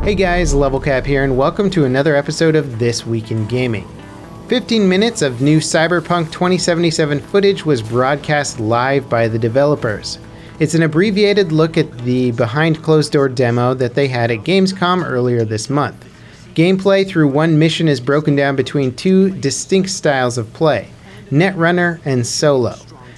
Hey guys, LevelCap here, and welcome to another episode of This Week in Gaming. 15 minutes of new Cyberpunk 2077 footage was broadcast live by the developers. It's an abbreviated look at the behind closed door demo that they had at Gamescom earlier this month. Gameplay through one mission is broken down between two distinct styles of play, Netrunner and Solo.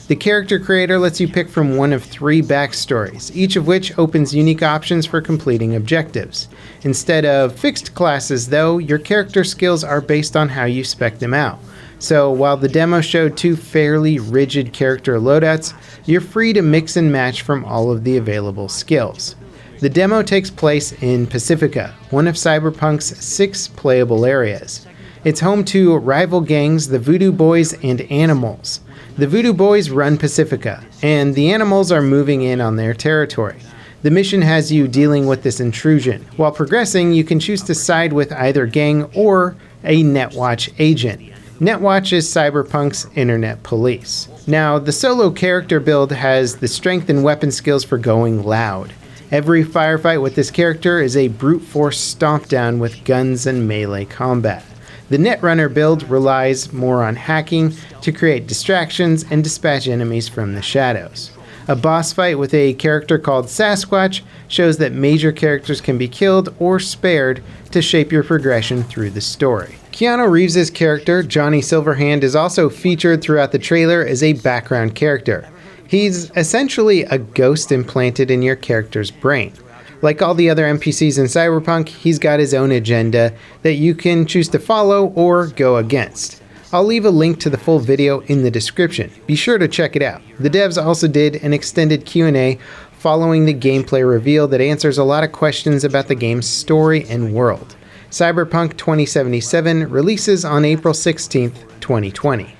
The character creator lets you pick from one of three backstories, each of which opens unique options for completing objectives. Instead of fixed classes though, your character skills are based on how you spec them out. So while the demo showed two fairly rigid character loadouts, you're free to mix and match from all of the available skills. The demo takes place in Pacifica, one of Cyberpunk's 6 playable areas. It's home to rival gangs, the Voodoo Boys and Animals. The Voodoo Boys run Pacifica, and the Animals are moving in on their territory. The mission has you dealing with this intrusion. While progressing, you can choose to side with either gang or a Netwatch agent. Netwatch is Cyberpunk's internet police. Now, the solo character build has the strength and weapon skills for going loud. Every firefight with this character is a brute force stomp down with guns and melee combat. The Netrunner build relies more on hacking to create distractions and dispatch enemies from the shadows. A boss fight with a character called Sasquatch shows that major characters can be killed or spared to shape your progression through the story. Keanu Reeves' character, Johnny Silverhand, is also featured throughout the trailer as a background character. He's essentially a ghost implanted in your character's brain. Like all the other NPCs in Cyberpunk, he's got his own agenda that you can choose to follow or go against. I'll leave a link to the full video in the description. Be sure to check it out. The devs also did an extended Q&A following the gameplay reveal that answers a lot of questions about the game's story and world. Cyberpunk 2077 releases on April 16th, 2020.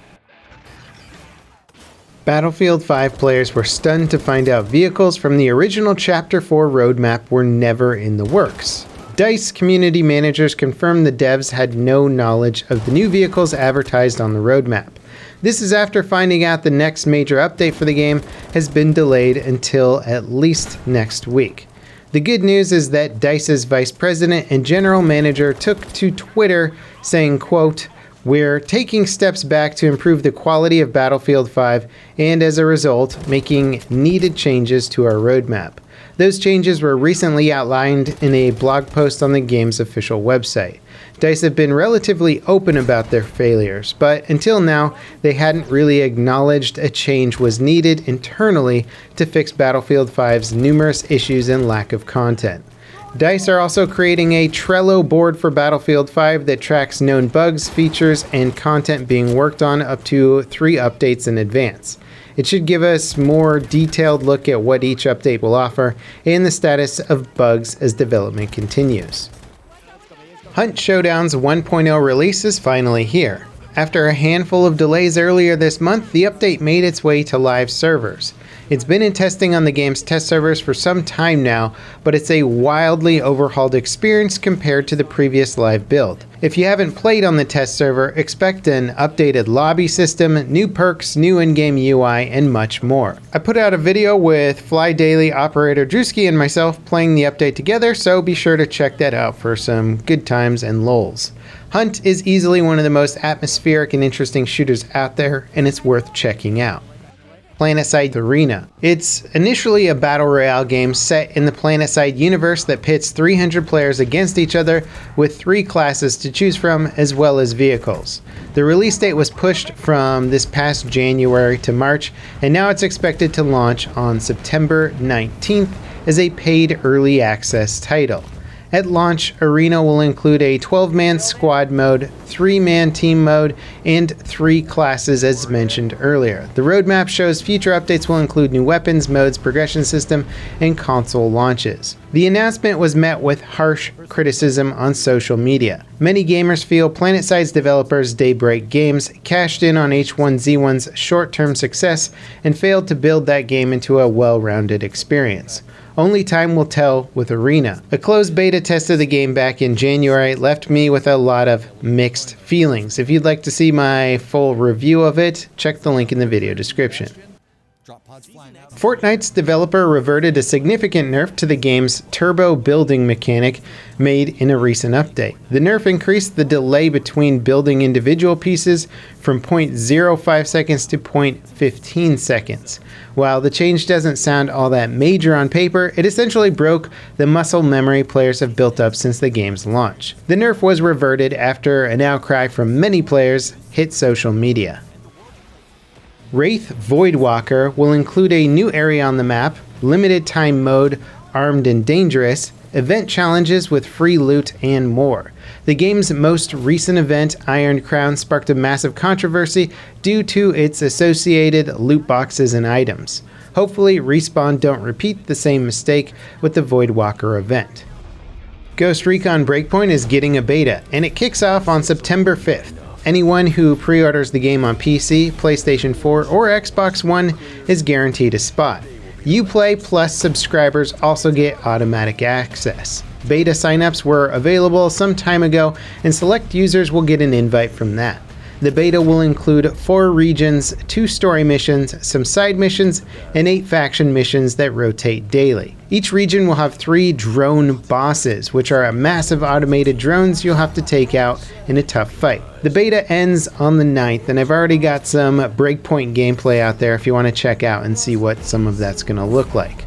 Battlefield 5 players were stunned to find out vehicles from the original Chapter 4 roadmap were never in the works. DICE community managers confirmed the devs had no knowledge of the new vehicles advertised on the roadmap. This is after finding out the next major update for the game has been delayed until at least next week. The good news is that DICE's vice president and general manager took to Twitter saying, quote, "We're taking steps back to improve the quality of Battlefield 5 and as a result, making needed changes to our roadmap. Those changes were recently outlined in a blog post on the game's official website. DICE have been relatively open about their failures, but until now, they hadn't really acknowledged a change was needed internally to fix Battlefield 5's numerous issues and lack of content. DICE are also creating a Trello board for Battlefield 5 that tracks known bugs, features, and content being worked on up to 3 updates in advance. It should give us more detailed look at what each update will offer and the status of bugs as development continues." Hunt Showdown's 1.0 release is finally here. After a handful of delays earlier this month, the update made its way to live servers. It's been in testing on the game's test servers for some time now, but it's a wildly overhauled experience compared to the previous live build. If you haven't played on the test server, expect an updated lobby system, new perks, new in-game UI, and much more. I put out a video with Fly Daily operator Drewski and myself playing the update together, so be sure to check that out for some good times and lols. Hunt is easily one of the most atmospheric and interesting shooters out there, and it's worth checking out. PlanetSide Arena. It's initially a battle royale game set in the PlanetSide universe that pits 300 players against each other with 3 classes to choose from as well as vehicles. The release date was pushed from this past January to March, and now it's expected to launch on September 19th as a paid early access title. At launch, Arena will include a 12-man squad mode, 3-man team mode, and 3 classes as mentioned earlier. The roadmap shows future updates will include new weapons, modes, progression system, and console launches. The announcement was met with harsh criticism on social media. Many gamers feel PlanetSide's developers, Daybreak Games, cashed in on H1Z1's short-term success and failed to build that game into a well-rounded experience. Only time will tell with Arena. A closed beta test of the game back in January left me with a lot of mixed feelings. If you'd like to see my full review of it, check the link in the video description. Fortnite's developer reverted a significant nerf to the game's turbo building mechanic made in a recent update. The nerf increased the delay between building individual pieces from 0.05 seconds to 0.15 seconds. While the change doesn't sound all that major on paper, it essentially broke the muscle memory players have built up since the game's launch. The nerf was reverted after an outcry from many players hit social media. Wraith Voidwalker will include a new area on the map, limited time mode, armed and dangerous, event challenges with free loot, and more. The game's most recent event, Iron Crown, sparked a massive controversy due to its associated loot boxes and items. Hopefully, Respawn don't repeat the same mistake with the Voidwalker event. Ghost Recon Breakpoint is getting a beta, and it kicks off on September 5th. Anyone who pre-orders the game on PC, PlayStation 4, or Xbox One is guaranteed a spot. Uplay Plus subscribers also get automatic access. Beta signups were available some time ago, and select users will get an invite from that. The beta will include 4 regions, 2 story missions, some side missions, and 8 faction missions that rotate daily. Each region will have 3 drone bosses, which are massive automated drones you'll have to take out in a tough fight. The beta ends on the 9th, and I've already got some Breakpoint gameplay out there if you want to check out and see what some of that's going to look like.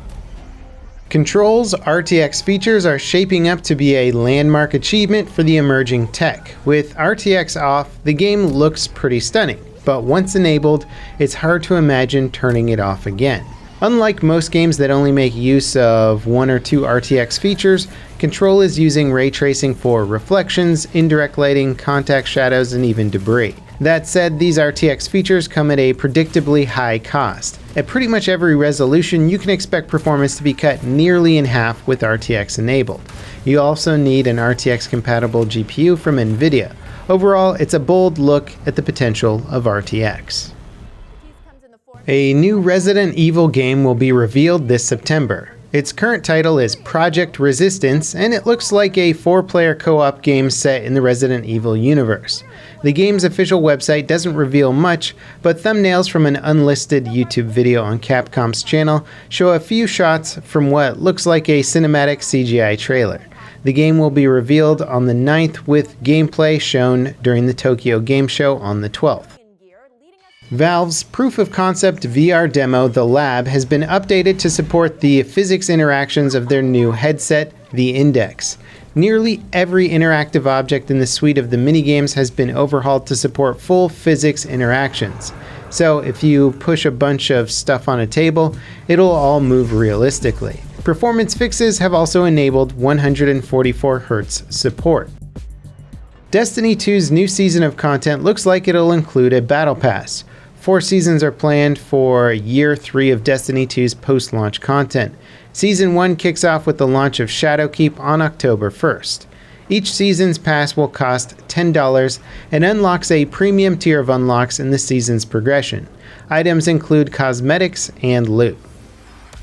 Control's RTX features are shaping up to be a landmark achievement for the emerging tech. With RTX off, the game looks pretty stunning, but once enabled, it's hard to imagine turning it off again. Unlike most games that only make use of 1 or 2 RTX features, Control is using ray tracing for reflections, indirect lighting, contact shadows, and even debris. That said, these RTX features come at a predictably high cost. At pretty much every resolution, you can expect performance to be cut nearly in half with RTX enabled. You also need an RTX compatible GPU from NVIDIA. Overall, it's a bold look at the potential of RTX. A new Resident Evil game will be revealed this September. Its current title is Project Resistance, and it looks like a 4-player co-op game set in the Resident Evil universe. The game's official website doesn't reveal much, but thumbnails from an unlisted YouTube video on Capcom's channel show a few shots from what looks like a cinematic CGI trailer. The game will be revealed on the 9th with gameplay shown during the Tokyo Game Show on the 12th. Valve's proof-of-concept VR demo, The Lab, has been updated to support the physics interactions of their new headset, the Index. Nearly every interactive object in the suite of the minigames has been overhauled to support full physics interactions. So if you push a bunch of stuff on a table, it'll all move realistically. Performance fixes have also enabled 144Hz support. Destiny 2's new season of content looks like it'll include a battle pass. 4 seasons are planned for year 3 of Destiny 2's post-launch content. Season 1 kicks off with the launch of Shadowkeep on October 1st. Each season's pass will cost $10 and unlocks a premium tier of unlocks in the season's progression. Items include cosmetics and loot.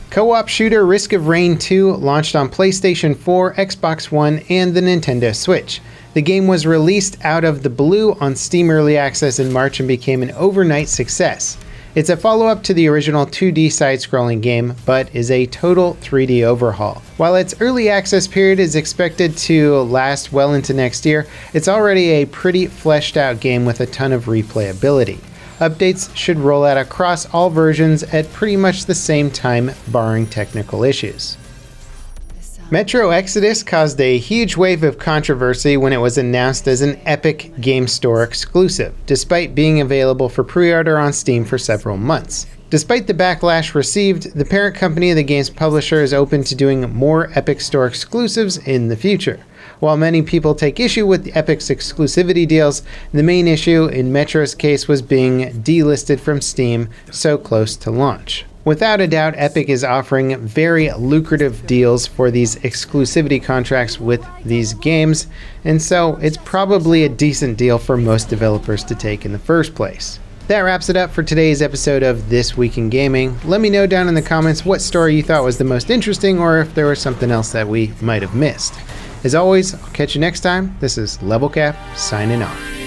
Co-op shooter Risk of Rain 2 launched on PlayStation 4, Xbox One, and the Nintendo Switch. The game was released out of the blue on Steam Early Access in March and became an overnight success. It's a follow-up to the original 2D side-scrolling game, but is a total 3D overhaul. While its early access period is expected to last well into next year, it's already a pretty fleshed-out game with a ton of replayability. Updates should roll out across all versions at pretty much the same time, barring technical issues. Metro Exodus caused a huge wave of controversy when it was announced as an Epic Game Store exclusive, despite being available for pre-order on Steam for several months. Despite the backlash received, the parent company of the game's publisher is open to doing more Epic Store exclusives in the future. While many people take issue with Epic's exclusivity deals, the main issue in Metro's case was being delisted from Steam so close to launch. Without a doubt, Epic is offering very lucrative deals for these exclusivity contracts with these games, and so it's probably a decent deal for most developers to take in the first place. That wraps it up for today's episode of This Week in Gaming. Let me know down in the comments what story you thought was the most interesting, or if there was something else that we might have missed. As always, I'll catch you next time. This is LevelCap, signing off.